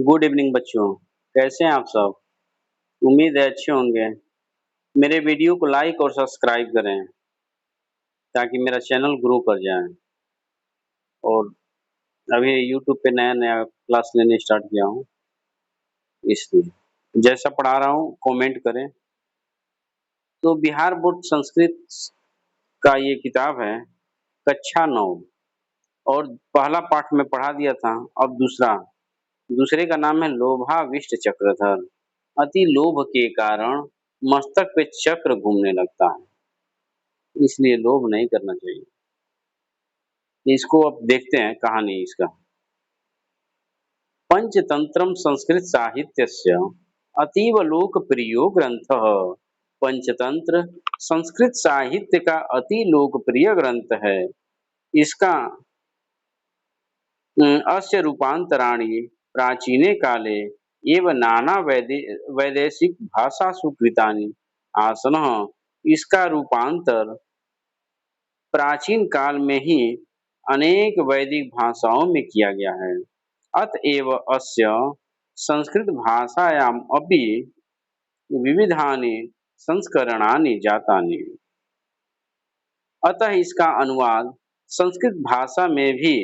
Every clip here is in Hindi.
गुड इवनिंग बच्चों। कैसे हैं आप सब? उम्मीद है अच्छे होंगे। मेरे वीडियो को लाइक और सब्सक्राइब करें ताकि मेरा चैनल ग्रो कर जाए। और अभी यूट्यूब पे नया-नया क्लास लेने स्टार्ट किया हूँ, इसलिए। जैसा पढ़ा रहा हूँ कमेंट करें। तो बिहार बोर्ड संस्कृत का ये किताब है, कक्षा 9 और पहला पाठ में पढ़ा दिया था, अब दूसरे का नाम है लोभाविष्ट चक्रधर। अति लोभ के कारण मस्तक पे चक्र घूमने लगता है, इसलिए लोभ नहीं करना चाहिए। इसको अब देखते हैं कहानी इसका। पंचतंत्रम संस्कृत साहित्यस्य अतीव लोकप्रियो ग्रंथः। पंचतंत्र संस्कृत साहित्य का अति लोकप्रिय ग्रंथ है। इसका अस्य रूपांतराणि प्राचीने काले एव नाना वैदेशिक भाषासु कृतानि आसनः। इसका रूपांतर प्राचीन काल में ही अनेक वैदिक भाषाओं में किया गया है। अतएव अस्य संस्कृत भाषायाम् अपि विविधानि संस्करणानि जातानि। अतः इसका अनुवाद संस्कृत भाषा में भी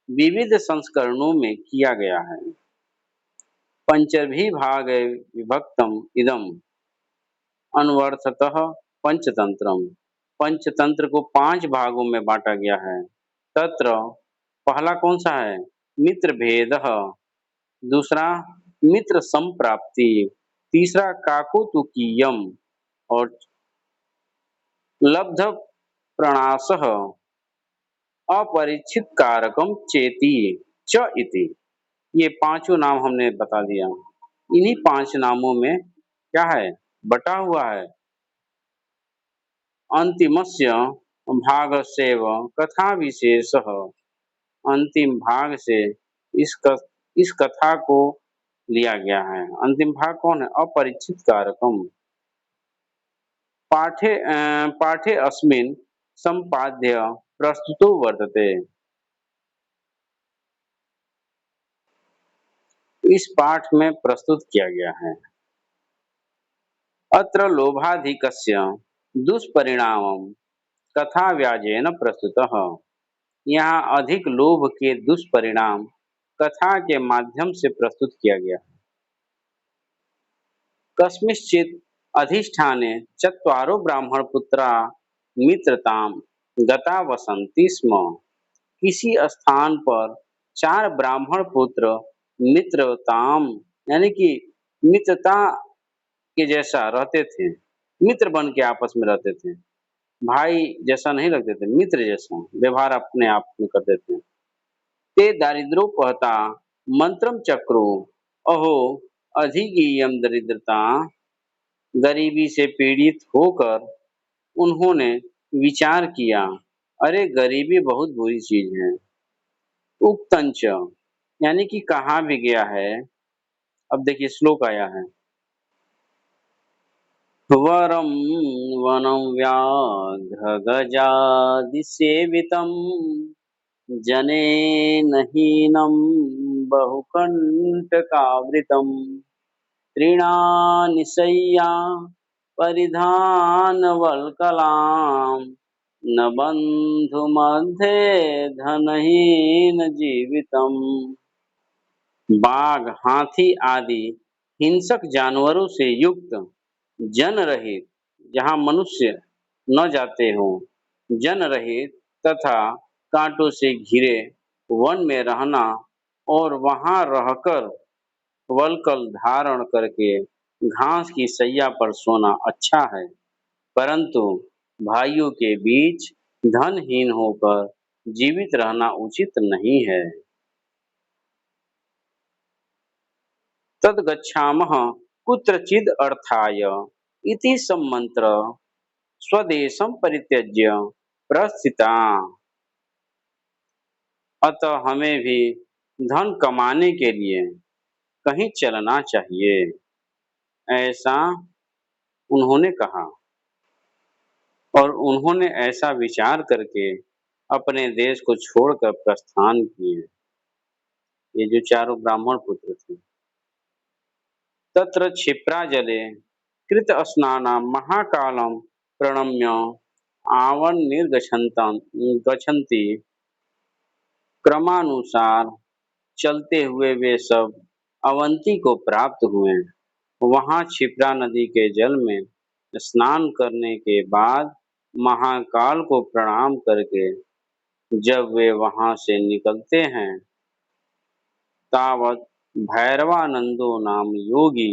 विविध संस्करणों में किया गया है। पंचभिर्भागे विभक्तम् इदम् अन्वर्थतः पंचतंत्रम्। पंचतंत्र को 5 भागों में बांटा गया है। तत्र पहला कौन सा है? मित्र भेदः, दूसरा मित्र संप्राप्ति, तीसरा काकोतुकीयम और लब्ध प्रणासः, अपरिचित कारकम चेति च इति। ये पांचों नाम हमने बता दिया। इन्हीं 5 नामों में क्या है? बटा हुआ है। अंतिमस्य भागस्यैव कथा विशेषः। अंतिम भाग से इस कथा को लिया गया है। अंतिम भाग कौन है? अपरिचित कारकम। पाठे अस्मिन् सम्पाद्य प्रस्तुतो वर्तते। इस पाठ में प्रस्तुत किया गया है। अत्र लोभाधिकस्य दुष्परिणामं कथा व्याजेन प्रस्तुतः। यहाँ अधिक लोभ के दुष्परिणाम कथा के माध्यम से प्रस्तुत किया गया। कस्मिंश्चित् अधिष्ठाने चत्वारो ब्राह्मणपुत्रा मित्रतां गता वसन्ति स्म। किसी स्थान पर 4 ब्राह्मण पुत्र मित्रताम यानी कि मित्रता के जैसा रहते थे। मित्र बन के आपस में रहते थे। भाई जैसा नहीं लगते थे, मित्र जैसा व्यवहार अपने आप में करते थे। ते दारिद्रोपहता मंत्रम चक्रो। अहो अधिगीयम दरिद्रता। गरीबी से पीड़ित होकर उन्होंने विचार किया, अरे गरीबी बहुत बुरी चीज है। उक्तंच यानी कि कहा भी गया है। अब देखिए श्लोक आया है। वरं वनं व्याघ्र गजादिसेवितं जनेन हीनं बहुकण्टकावृतं तृणानि शय्या परिधानवल्कलां न बन्धुमध्ये धनहीन जीवितम्। बाघ, हाथी आदि हिंसक जानवरों से युक्त, जन रहित, जहाँ मनुष्य न जाते हों, जन रहित तथा कांटों से घिरे वन में रहना और वहाँ रहकर वल्कल धारण करके घास की सैया पर सोना अच्छा है, परंतु भाइयों के बीच धनहीन होकर जीवित रहना उचित नहीं है। तद्गच्छामः कुत्रचिद् अर्थाय इति सम्मन्त्र स्वदेशं परित्यज्य प्रस्थिता। अतः हमें भी धन कमाने के लिए कहीं चलना चाहिए, ऐसा उन्होंने कहा। और उन्होंने ऐसा विचार करके अपने देश को छोड़कर प्रस्थान किए। ये जो चारों ब्राह्मण पुत्र थे, तत्र क्षिप्राजले कृतस्नानं महाकालं प्रणम्य आवन्निर्गच्छन्तं गच्छन्ति। क्रमानुसार चलते हुए वे सब अवंती को प्राप्त हुए। वहां क्षिप्रा नदी के जल में स्नान करने के बाद महाकाल को प्रणाम करके जब वे वहां से निकलते हैं, तावत् भैरवानंदो नाम योगी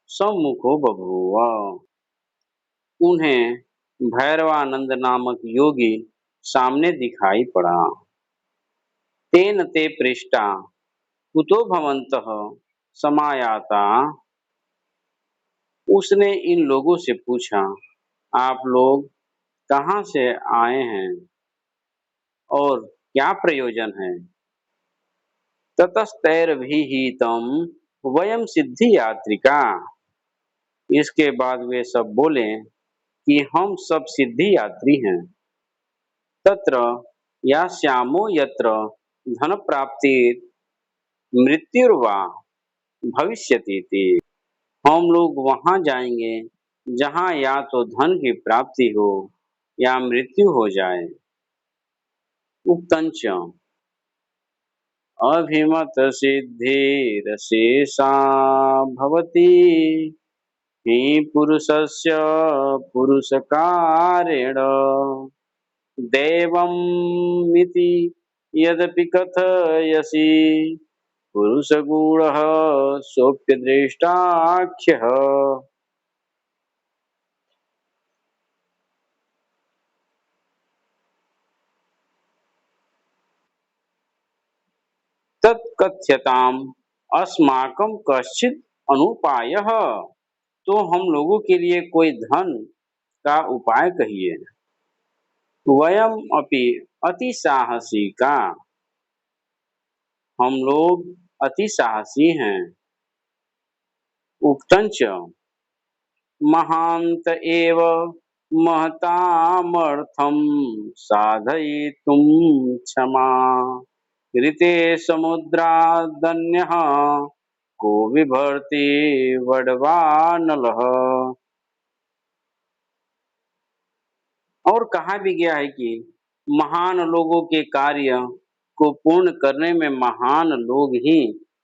सम्मुखो बभूव। उन्हें भैरवानंद नामक योगी सामने दिखाई पड़ा। तेन ते पृष्टा कुतो भवन्तः समायाता। उसने इन लोगों से पूछा, आप लोग कहाँ से आए हैं और क्या प्रयोजन है? ततस्तैर्भिहितं वयं सिद्धि यात्रिका। इसके बाद वे सब बोले कि हम सब सिद्धि यात्री हैं। तत्र यास्यामो यत्र धन प्राप्ति मृत्युर्वा भविष्यति। हम लोग वहां जाएंगे जहां या तो धन की प्राप्ति हो या मृत्यु हो जाए। उक्तञ्च अभिमत सिद्धिरशेषा भवति हि पुरुषस्य पुरुषकारेण दैवमिति यदपि कथयसि पुरुषगुणः सोऽप्यद्रष्टाख्यः। तत्कथ्यताम् अस्माकं कश्चित् अनुपायः। तो हम लोगों के लिए कोई धन का उपाय कहिए। वयम अपि अति साहसिका। हम लोग अति साहसी हैं। उक्तञ्च महान्त एव महतामर्थं साधयितुं क्षमा ऋते समुद्रादन्यः को बिभर्ति वडवानलः। और कहा भी गया है कि महान लोगों के कार्य को पूर्ण करने में महान लोग ही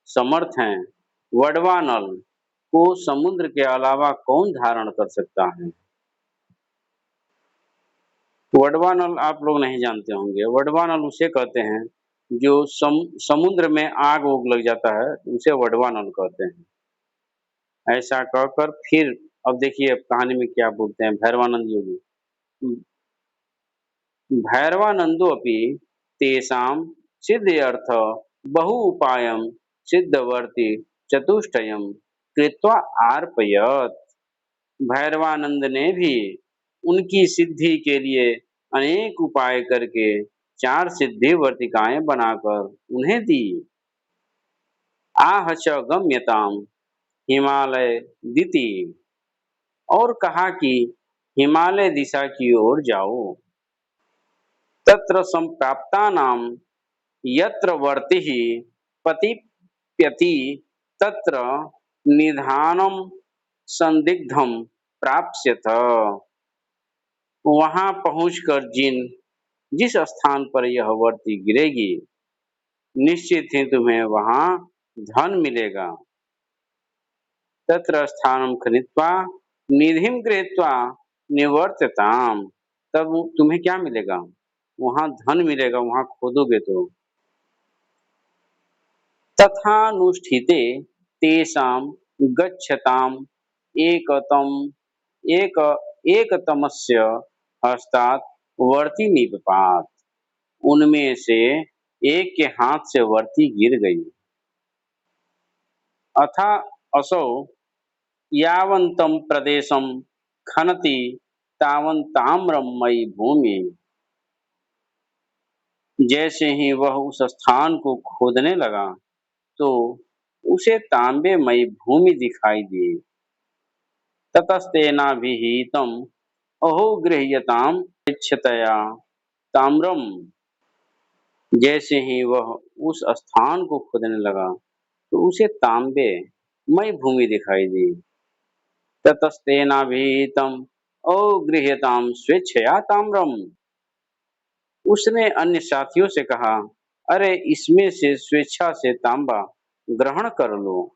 समर्थ हैं। वडवानल को समुद्र के अलावा कौन धारण कर सकता है? वडवानल आप लोग नहीं जानते होंगे। वडवानल उसे कहते हैं जो समुद्र में आग उग लग जाता है, उसे वडवानल कहते हैं। ऐसा कहकर फिर अब देखिए कहानी में क्या बोलते हैं भैरवानंद योगी। भैरवानंदोऽपि तेषां सिद्ध्यर्थ बहु उपायं सिद्धवर्ती चतुष्टयं कृत्वा आर्पयत्। भैरवानंद ने भी उनकी सिद्धि के लिए अनेक उपाय करके 4 सिद्धि वर्तिकाएं बनाकर उन्हें दी। आह च गम्यताम हिमालय दिति। और कहा कि हिमालय दिशा की ओर जाओ। तत्र संप्राप्तानां यत्र वर्तिः पतिप्यति तत्र निधानं संदिग्धं प्राप्स्यथ। वहां पहुंचकर जिस स्थान पर यह वर्ती गिरेगी, निश्चित ही तुम्हें वहां धन मिलेगा। तत्र स्थानं खनित्वा निधिं गृहीत्वा निवर्त्यताम्। तब तुम्हें क्या मिलेगा? वहां धन मिलेगा, वहां खोदोगे तो। तथानुष्ठिते तेषां गच्छताम् एकतम एक एकतमस्य हस्तात् वर्ती निपपात। उनमें से एक के हाथ से वर्ती गिर गई। अथा असौ यावन्तं प्रदेशं खनति तावन्ताम्रमयी भूमि। जैसे ही वह उस स्थान को खोदने लगा तो उसे तांबेमयी भूमि दिखाई दी। ततस्तेनाभिहितम् अहो गृह्यताम् इच्छतया ताम्रम। जैसे ही वह उस स्थान को खोदने लगा तो उसे तांबे मई भूमि दिखाई दी। ततस्तेनाभीतम् औगृह्यतां स्वेच्छया ताम्रम्। उसने अन्य साथियों से कहा, अरे इसमें से स्वेच्छा से तांबा ग्रहण कर लो।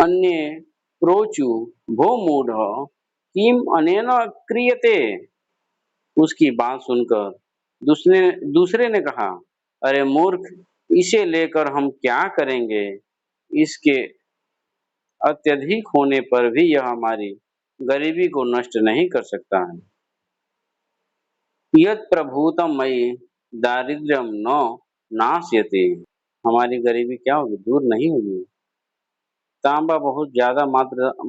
अन्ये प्रोचु भो मूढ़ किम अनेन क्रियते। उसकी बात सुनकर दूसरे दूसरे ने कहा, अरे मूर्ख, इसे लेकर हम क्या करेंगे। इसके अत्यधिक होने पर भी यह हमारी गरीबी को नष्ट नहीं कर सकता है। यत् प्रभूतम मयि दारिद्र्यम न नाश्यति। हमारी गरीबी क्या होगी, दूर नहीं होगी। तांबा बहुत ज्यादा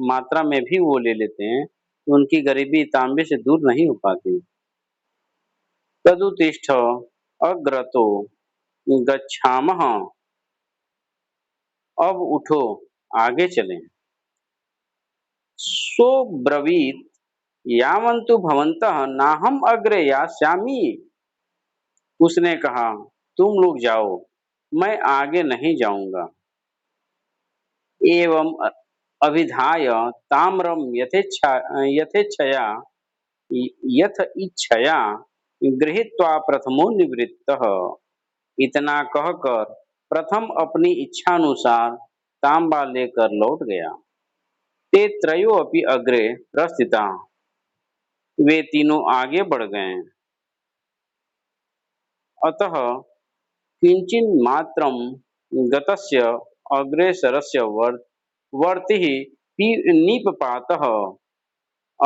मात्रा में भी वो ले लेते हैं तो उनकी गरीबी तांबे से दूर नहीं हो पाती। तदुत्तिष्ठ अग्रतो गच्छामः। अब उठो, आगे चलें। सो ब्रवीत यावन्तु भवन्तः नाहम अग्रे यास्यामि। उसने कहा, तुम लोग जाओ, मैं आगे नहीं जाऊंगा। एवं अभिधाय ताम्रम यथेच्छया यथ इच्छया गृहीत्वा प्रथमो निवृत्तः। इतना कहकर प्रथम अपनी इच्छानुसार तांबा लेकर लौट गया। ते त्रयो अपि अग्रे प्रस्थिता। वे तीनों आगे बढ़ गए। अतः किंचिन्मात्रं गतस्य अग्रेसरस्य वर्तिः निपपातः।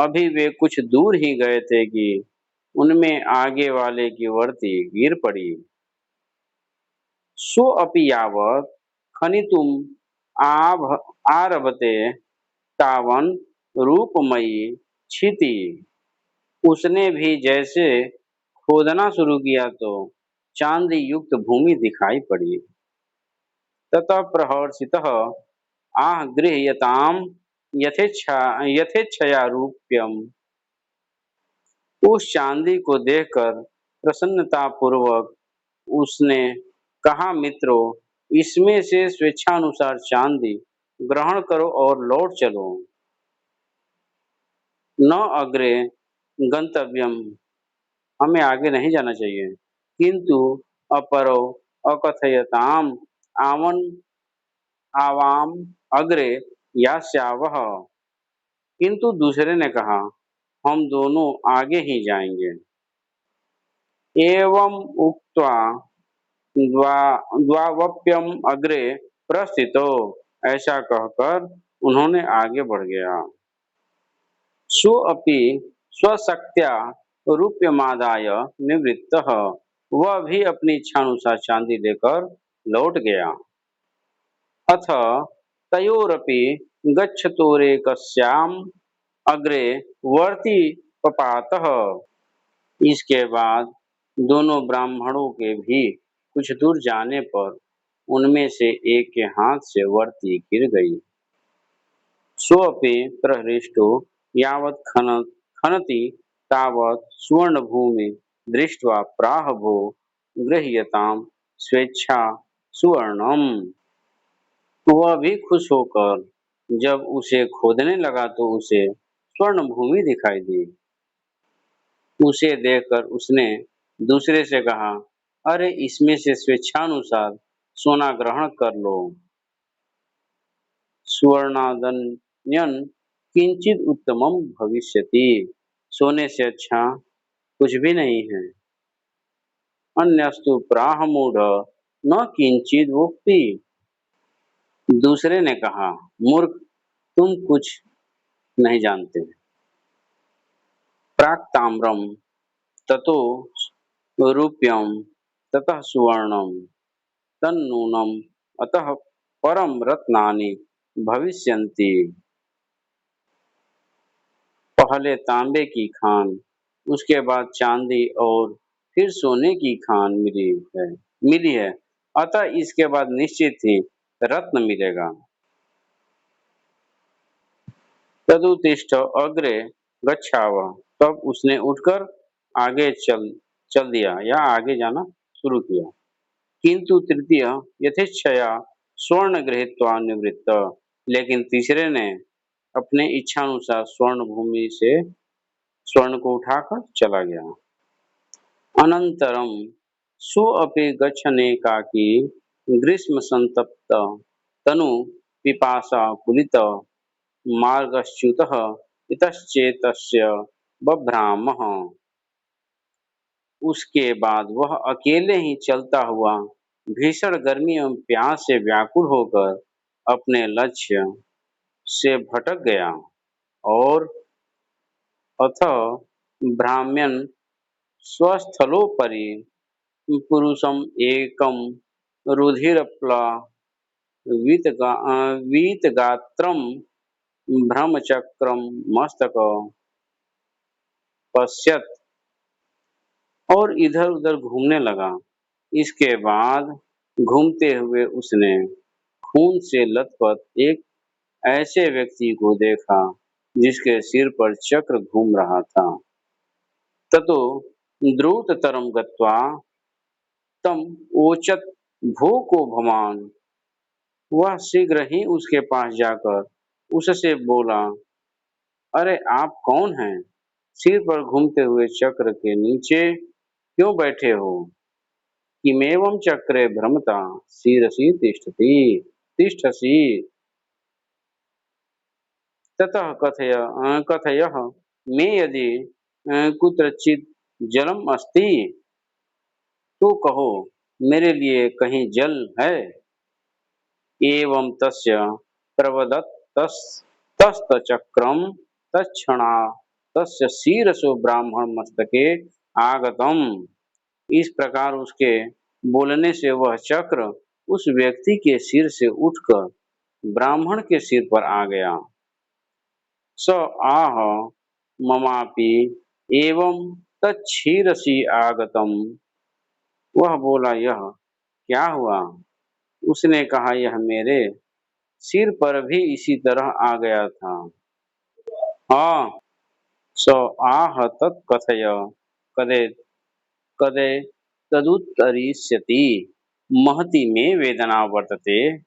अभी वे कुछ दूर ही गए थे कि उनमें आगे वाले की वर्ती गिर पड़ी। सो अपि यावत् खनितुम् आरभते तावन् रूपमयी क्षिति। उसने भी जैसे खोदना शुरू किया तो चांदी युक्त भूमि दिखाई पड़ी। ततः प्रहर्षितः आह गृह्यताम् यथेच्छया रूप्यम्। उस चांदी को देखकर प्रसन्नता पूर्वक उसने कहा, मित्रों, इसमें से स्वेच्छानुसार चांदी ग्रहण करो और लौट चलो। न अग्रे गंतव्यम। हमें आगे नहीं जाना चाहिए। किंतु अपरो अकथयताम आवन आवाम अग्रे यास्यावः। किंतु दूसरे ने कहा, हम दोनों आगे ही जाएंगे। एवं उक्त्वा द्वावप्यम अग्रे प्रस्थितो। ऐसा कहकर उन्होंने आगे बढ़ गया। सो अपि स्वशक्त्या रूप्यमादाय निवृत्तः। वह भी अपनी इच्छानुसार चांदी लेकर लौट गया। अथ तयोरपि गच्छतोरेकस्याम अग्रे वर्ति पपातः। इसके बाद दोनों ब्राह्मणों के भी कुछ दूर जाने पर उनमें से एक के हाथ से वर्ती गिर गई। सोऽपि प्रहृष्टो यावत् खनति तावत् सुवर्णभूमि दृष्ट्वा प्राह भो गृह्यतां स्वेच्छा सुवर्णम। वह भी खुश होकर जब उसे खोदने लगा तो उसे स्वर्ण भूमि दिखाई दी। उसे देखकर उसने दूसरे से कहा, अरे इसमें से स्वेच्छानुसार सोना ग्रहण कर लो। सुवर्णादन्यन किंचित उत्तमम भविष्यति। सोने से अच्छा कुछ भी नहीं है। अन्यस्तु प्राह मूढ़ न किंचित वोक्ति। दूसरे ने कहा, मूर्ख, तुम कुछ नहीं जानते। प्राक् ताम्रम ततो रूप्यम ततः सुवर्णम तन्नूनम अतः परम रत्नानि भविष्यन्ति। पहले तांबे की खान, उसके बाद चांदी और फिर सोने की खान मिली है। अतः इसके बाद निश्चित ही रत्न मिलेगा। तदुत्तिष्ठ अग्रे गच्छाव। तब उसने उठकर आगे चल दिया या आगे जाना शुरू किया। किंतु तृतीय यथेच्छया स्वर्ण गृहीत्वा निवृत्त। लेकिन तीसरे ने अपने इच्छानुसार स्वर्ण भूमि से स्वर्ण को उठाकर चला गया। अनन्तरं सोऽपि गच्छनेकाकी ग्रीष्मसन्तप्त तनु पिपासाकुलितः मार्गच्युतः इतश्चेतस्य बभ्रामः। उसके बाद वह अकेले ही चलता हुआ भीषण गर्मी एवं प्यास से व्याकुल होकर अपने लक्ष्य से भटक गया और अतः भ्राम्यन् स्वस्थलोपरि पुरुषम् एकं वीतगात्रं ब्रह्मचक्रं मस्तक पश्यत और इधर-उधर घूमने लगा। इसके बाद घूमते हुए उसने खून से लथपथ एक ऐसे व्यक्ति को देखा जिसके सिर पर चक्र घूम रहा था। ततो द्रुततरं गत्वा तम ओचत भो को भवान। वह शीघ्र ही उसके पास जाकर उससे बोला, अरे आप कौन हैं? सिर पर घूमते हुए चक्र के नीचे क्यों बैठे हो? किमेवं चक्रे भ्रमता शिरसि तिष्ठसि। ततः कथयः मे यदि कुत्रचित् जलम अस्ति तो कहो, मेरे लिए कहीं जल है? एवं तस्य प्रवदत्तस्तचक्रं तत्क्षणात् तस्य शिरसो ब्राह्मणमस्तके आगतम्। इस प्रकार उसके बोलने से वह चक्र उस व्यक्ति के सिर से उठकर ब्राह्मण के सिर पर आ गया। स आह ममापि एवं तच्छिरसि आगतम्। वह बोला, यह क्या हुआ? उसने कहा, यह मेरे सिर पर भी इसी तरह आ गया था। हाँ, स आह तत्कथय कदे कदे तदुत्तरिष्यति महति मे वेदना वर्तते।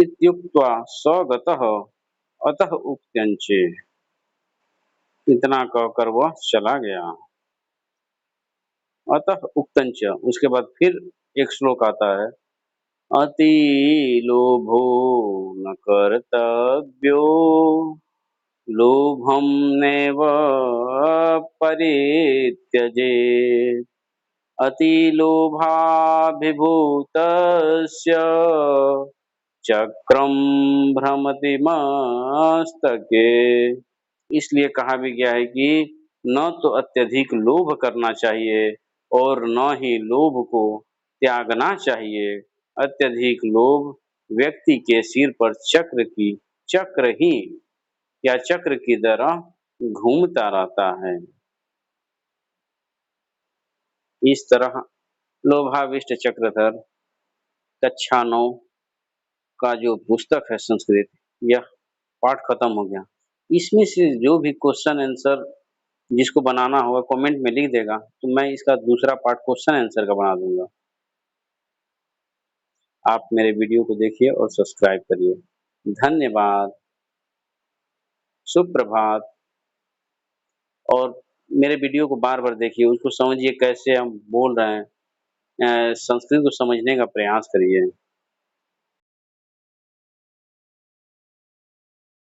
इत्युक्त्वा स गतः अतः उक्त्यञ्चे। इतना कहकर वह चला गया। अतः उक्तञ्च उसके बाद फिर एक श्लोक आता है। अति लोभो न कर्तव्यो लोभं नैव परित्यजेत् अतिलोभाभिभूतस्य चक्रं भ्रमति मस्तके। इसलिए कहा भी गया है कि न तो अत्यधिक लोभ करना चाहिए और न ही लोभ को त्यागना चाहिए। अत्यधिक लोभ व्यक्ति के सिर पर चक्र ही या चक्र की तरह घूमता रहता है। इस तरह लोभाविष्ट चक्रधर कक्षा 9 का जो पुस्तक है संस्कृत, यह पाठ खत्म हो गया। इसमें से जो भी क्वेश्चन आंसर जिसको बनाना होगा कमेंट में लिख देगा तो मैं इसका दूसरा पार्ट क्वेश्चन आंसर का बना दूंगा। आप मेरे वीडियो को देखिए और सब्सक्राइब करिए। धन्यवाद। सुप्रभात। और मेरे वीडियो को बार-बार देखिए, उसको समझिए कैसे हम बोल रहे हैं। संस्कृत को समझने का प्रयास करिए।